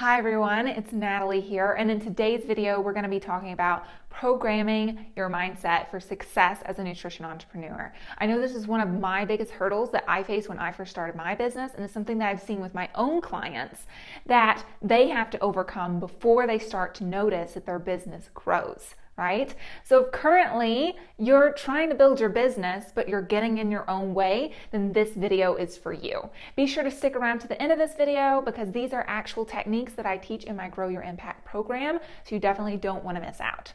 Hi everyone, it's Natalie here, and in today's video we're going to be talking about programming your mindset for success as a nutrition entrepreneur. I know this is one of my biggest hurdles that I faced when I first started my business, and it's something that I've seen with my own clients that they have to overcome before they start to notice that their business grows. Right? So if currently you're trying to build your business, but you're getting in your own way, then this video is for you. Be sure to stick around to the end of this video because these are actual techniques that I teach in my Grow Your Impact program, so you definitely don't want to miss out.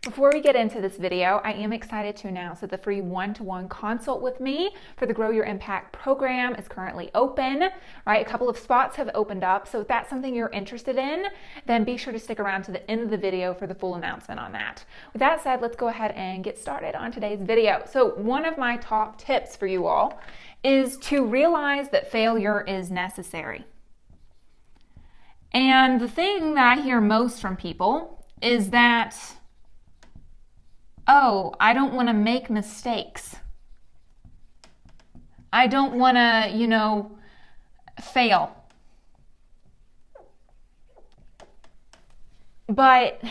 Before we get into this video, I am excited to announce that the free one-to-one consult with me for the Grow Your Impact program is currently open, right? A couple of spots have opened up, so if that's something you're interested in, then be sure to stick around to the end of the video for the full announcement on that. With that said, let's go ahead and get started on today's video. So one of my top tips for you all is to realize that failure is necessary. And the thing that I hear most from people is that, oh, I don't want to make mistakes. I don't want to, fail. But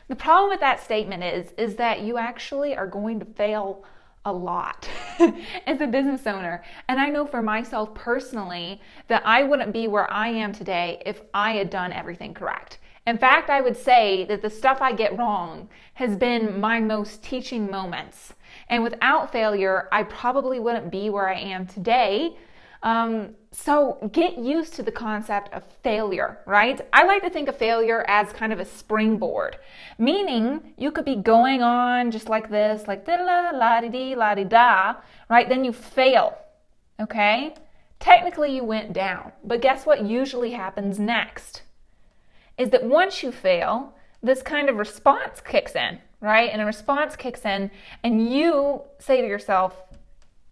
the problem with that statement is that you actually are going to fail a lot as a business owner. And I know for myself personally that I wouldn't be where I am today if I had done everything correct. In fact, I would say that the stuff I get wrong has been my most teaching moments. And without failure, I probably wouldn't be where I am today. So get used to the concept of failure, right? I like to think of failure as kind of a springboard, meaning you could be going on just like this, like da-la-la-di-di-la-di-da, right? Then you fail, okay? Technically you went down, but guess what usually happens next? Is that once you fail, this kind of response kicks in, right? And a response kicks in and you say to yourself,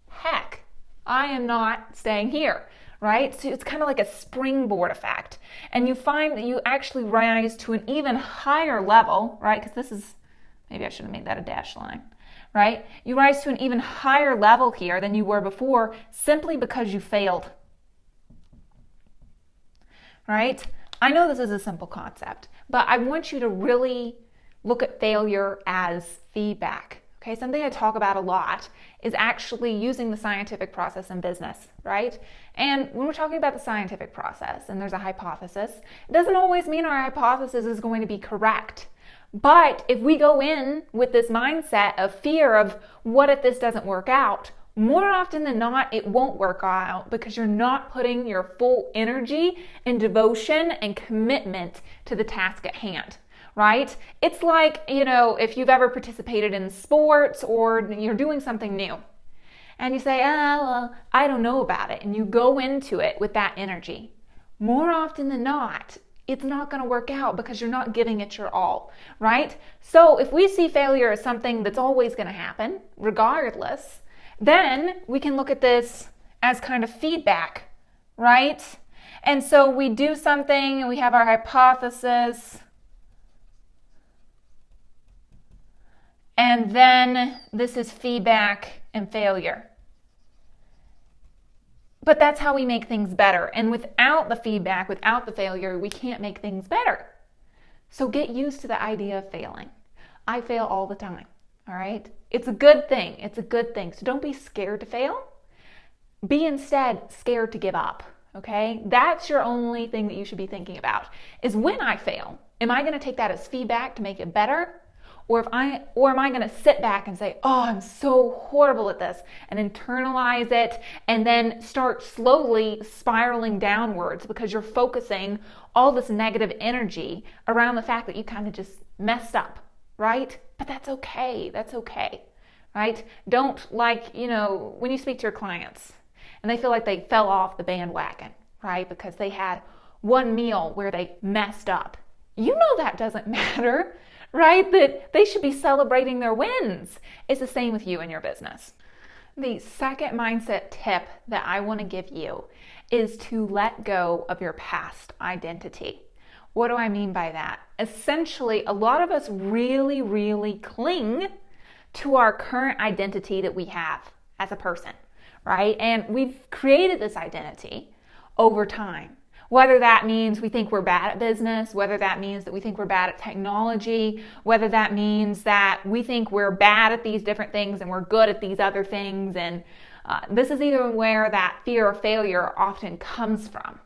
heck, I am not staying here, right? So it's kind of like a springboard effect. And you find that you actually rise to an even higher level, right? Because this is, maybe I should have made that a dash line, right? You rise to an even higher level here than you were before simply because you failed, right? I know this is a simple concept, but I want you to really look at failure as feedback. Okay, something I talk about a lot is actually using the scientific process in business, right? And when we're talking about the scientific process and there's a hypothesis, it doesn't always mean our hypothesis is going to be correct. But if we go in with this mindset of fear of what if this doesn't work out, more often than not, it won't work out because you're not putting your full energy and devotion and commitment to the task at hand, right? It's like, if you've ever participated in sports or you're doing something new and you say, well, I don't know about it. And you go into it with that energy. More often than not, it's not going to work out because you're not giving it your all, right? So if we see failure as something that's always going to happen, regardless, then we can look at this as kind of feedback, right? And so we do something and we have our hypothesis. And then this is feedback and failure. But that's how we make things better. And without the feedback, without the failure, we can't make things better. So get used to the idea of failing. I fail all the time. All right? It's a good thing. It's a good thing. So don't be scared to fail. Be instead scared to give up. Okay? That's your only thing that you should be thinking about is when I fail, am I going to take that as feedback to make it better? Or am I going to sit back and say, oh, I'm so horrible at this and internalize it and then start slowly spiraling downwards because you're focusing all this negative energy around the fact that you kind of just messed up, right? But that's okay. That's okay, right? Don't when you speak to your clients and they feel like they fell off the bandwagon, right? Because they had one meal where they messed up. You know that doesn't matter, right? That they should be celebrating their wins. It's the same with you and your business. The second mindset tip that I want to give you is to let go of your past identity. What do I mean by that? Essentially, a lot of us really, really cling to our current identity that we have as a person, right? And we've created this identity over time. Whether that means we think we're bad at business, whether that means that we think we're bad at technology, whether that means that we think we're bad at these different things and we're good at these other things. And this is even where that fear of failure often comes from.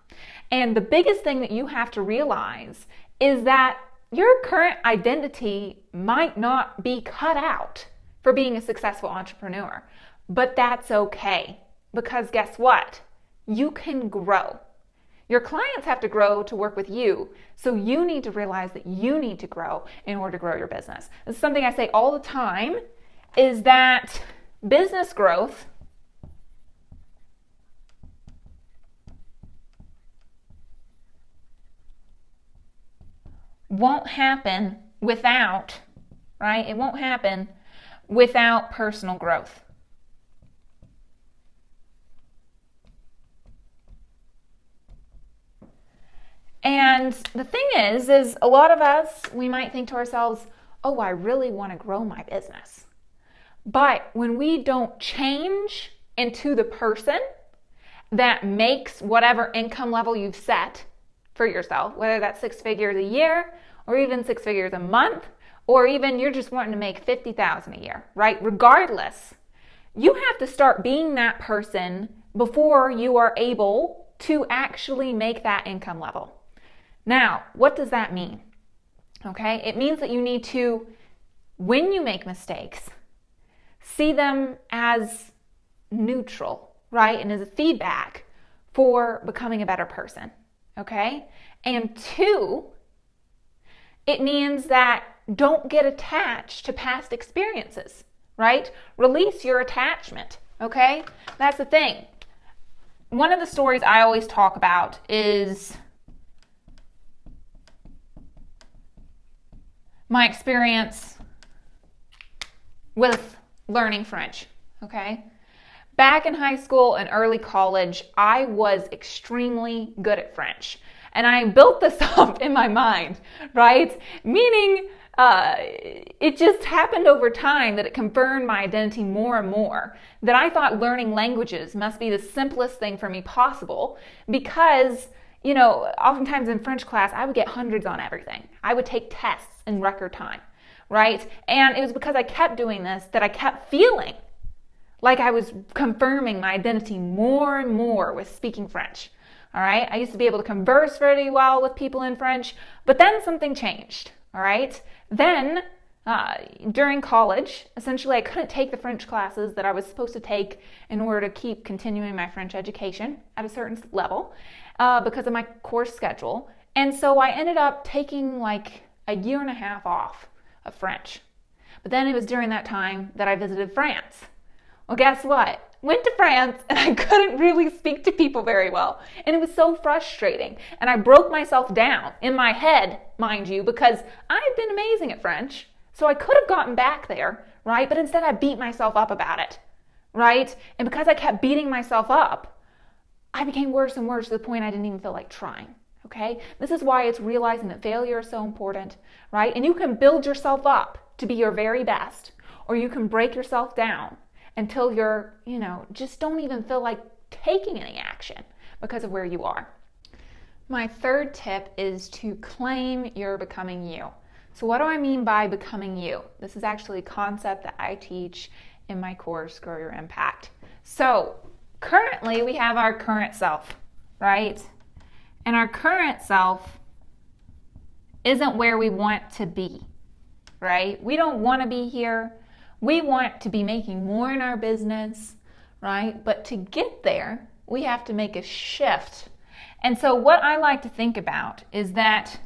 And the biggest thing that you have to realize is that your current identity might not be cut out for being a successful entrepreneur, but that's okay, because guess what? You can grow. Your clients have to grow to work with you, so you need to realize that you need to grow in order to grow your business. This is something I say all the time, is that business growth won't happen without, right? It won't happen without personal growth. And the thing is a lot of us, we might think to ourselves, oh, I really want to grow my business. But when we don't change into the person that makes whatever income level you've set for yourself, whether that's 6 figures a year or even 6 figures a month, or even you're just wanting to make $50,000 a year, right? Regardless, you have to start being that person before you are able to actually make that income level. Now, what does that mean? Okay, it means that you need to, when you make mistakes, see them as neutral, right? And as a feedback for becoming a better person, okay? And 2, it means that don't get attached to past experiences, right? Release your attachment, okay? That's the thing. One of the stories I always talk about is my experience with learning French, okay? Back in high school and early college, I was extremely good at French. And I built this up in my mind, right? Meaning, it just happened over time that it confirmed my identity more and more, that I thought learning languages must be the simplest thing for me possible because, you know, oftentimes in French class, I would get hundreds on everything. I would take tests in record time, right? And it was because I kept doing this that I kept feeling like I was confirming my identity more and more with speaking French, all right? I used to be able to converse very well with people in French, but then something changed, all right? Then, during college, essentially I couldn't take the French classes that I was supposed to take in order to keep continuing my French education at a certain level because of my course schedule. And so I ended up taking like a year and a half off of French. But then it was during that time that I visited France. Well, guess what? Went to France and I couldn't really speak to people very well. And it was so frustrating. And I broke myself down in my head, mind you, because I had been amazing at French. So I could have gotten back there, right? But instead I beat myself up about it, right? And because I kept beating myself up, I became worse and worse to the point I didn't even feel like trying. Okay? This is why it's realizing that failure is so important, right? And you can build yourself up to be your very best, or you can break yourself down until you're, just don't even feel like taking any action because of where you are. My third tip is to claim you're becoming you. So what do I mean by becoming you? This is actually a concept that I teach in my course, Grow Your Impact. So currently we have our current self, right? And our current self isn't where we want to be, right? We don't want to be here. We want to be making more in our business, right? But to get there, we have to make a shift. And so what I like to think about is that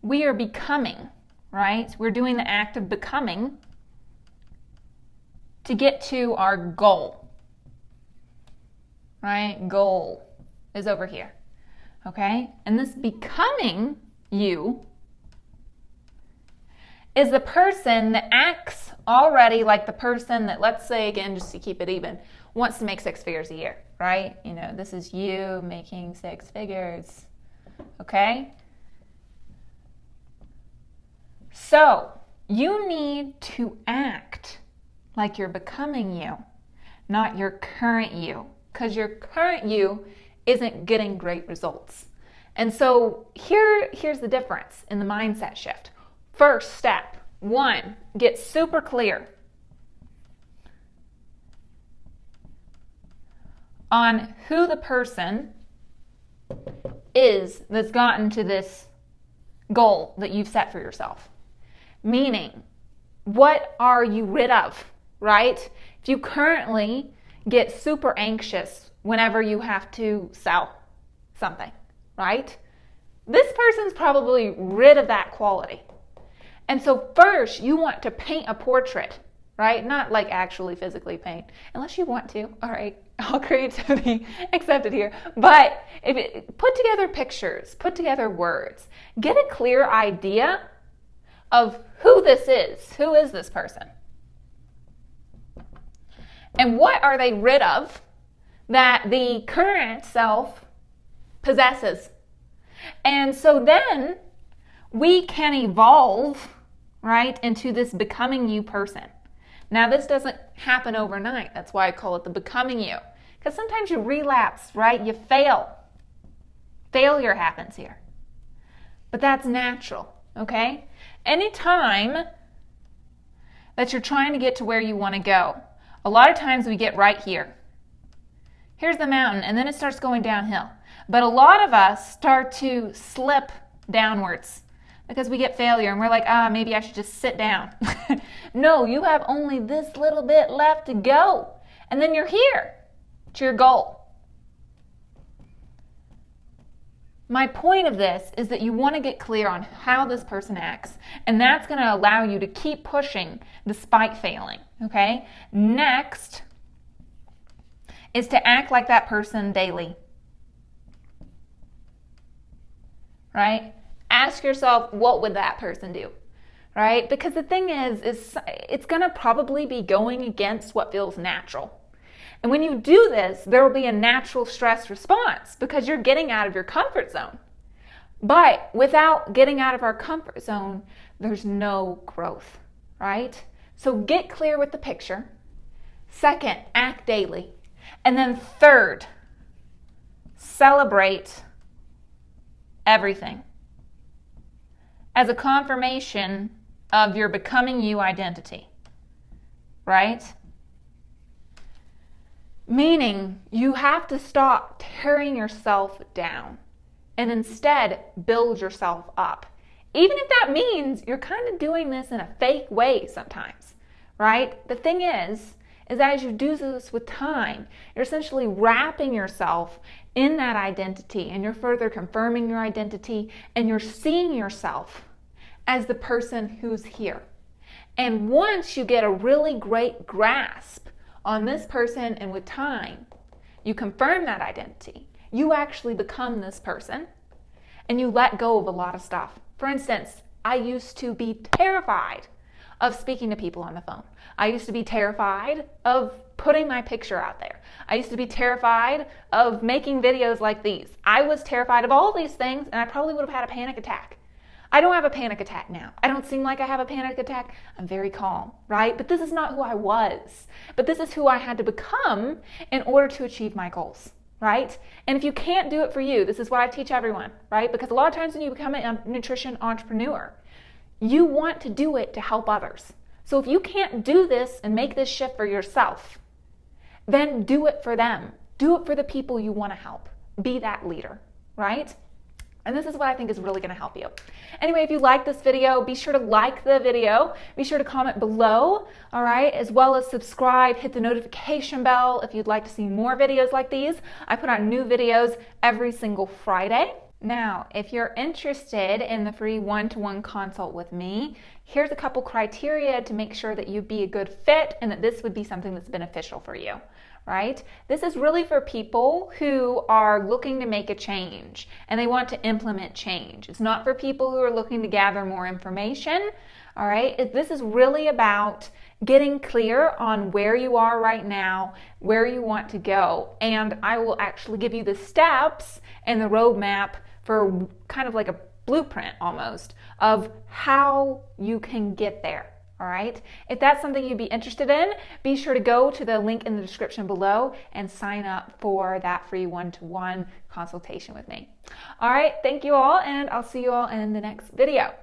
we are becoming, right? We're doing the act of becoming to get to our goal, right? Goal is over here. Okay? And this becoming you is the person that acts already like the person that, let's say again, just to keep it even, wants to make 6 figures a year, right? This is you making 6 figures. Okay? So, you need to act like you're becoming you. not your current you, because your current you isn't getting great results. And so here's the difference in the mindset shift. First step, 1, get super clear on who the person is that's gotten to this goal that you've set for yourself. Meaning, what are you rid of, right? If you currently get super anxious whenever you have to sell something, right? This person's probably rid of that quality. And so first, you want to paint a portrait, right? Not like actually physically paint, unless you want to. All right, all creativity accepted here. But put together pictures, put together words, get a clear idea of who this is. Who is this person? And what are they rid of that the current self possesses? And so then we can evolve, right, into this becoming you person. Now, this doesn't happen overnight. That's why I call it the becoming you. Because sometimes you relapse, right? You fail. Failure happens here. But that's natural, okay? Anytime that you're trying to get to where you want to go, a lot of times we get right here. Here's the mountain, and then it starts going downhill. But a lot of us start to slip downwards because we get failure and we're like, maybe I should just sit down. No, you have only this little bit left to go. And then you're here to your goal. My point of this is that you want to get clear on how this person acts, and that's going to allow you to keep pushing despite failing, okay? Next is to act like that person daily, right? Ask yourself, what would that person do, right? Because the thing is it's going to probably be going against what feels natural. And when you do this, there will be a natural stress response because you're getting out of your comfort zone. But without getting out of our comfort zone, there's no growth, right? So get clear with the picture. Second, act daily. And then third, celebrate everything as a confirmation of your becoming you identity, right? Meaning you have to stop tearing yourself down and instead build yourself up. Even if that means you're kind of doing this in a fake way sometimes, right? The thing is that as you do this with time, you're essentially wrapping yourself in that identity and you're further confirming your identity and you're seeing yourself as the person who's here. And once you get a really great grasp on this person and with time, you confirm that identity. You actually become this person and you let go of a lot of stuff. For instance, I used to be terrified of speaking to people on the phone. I used to be terrified of putting my picture out there. I used to be terrified of making videos like these. I was terrified of all these things and I probably would have had a panic attack. I don't have a panic attack now. I don't seem like I have a panic attack. I'm very calm, right? But this is not who I was. But this is who I had to become in order to achieve my goals, right? And if you can't do it for you, this is what I teach everyone, right? Because a lot of times when you become a nutrition entrepreneur, you want to do it to help others. So if you can't do this and make this shift for yourself, then do it for them. Do it for the people you want to help. Be that leader, right? And this is what I think is really going to help you. Anyway, if you like this video, be sure to like the video. Be sure to comment below, all right? As well as subscribe, hit the notification bell if you'd like to see more videos like these. I put out new videos every single Friday. Now, if you're interested in the free one-to-one consult with me, here's a couple criteria to make sure that you'd be a good fit and that this would be something that's beneficial for you, right? This is really for people who are looking to make a change and they want to implement change. It's not for people who are looking to gather more information, all right? This is really about getting clear on where you are right now, where you want to go, and I will actually give you the steps and the roadmap for kind of like a blueprint almost of how you can get there, All right. If that's something you'd be interested in, be sure to go to the link in the description below and sign up for that free one-to-one consultation with me. All right. Thank you all, and I'll see you all in the next video.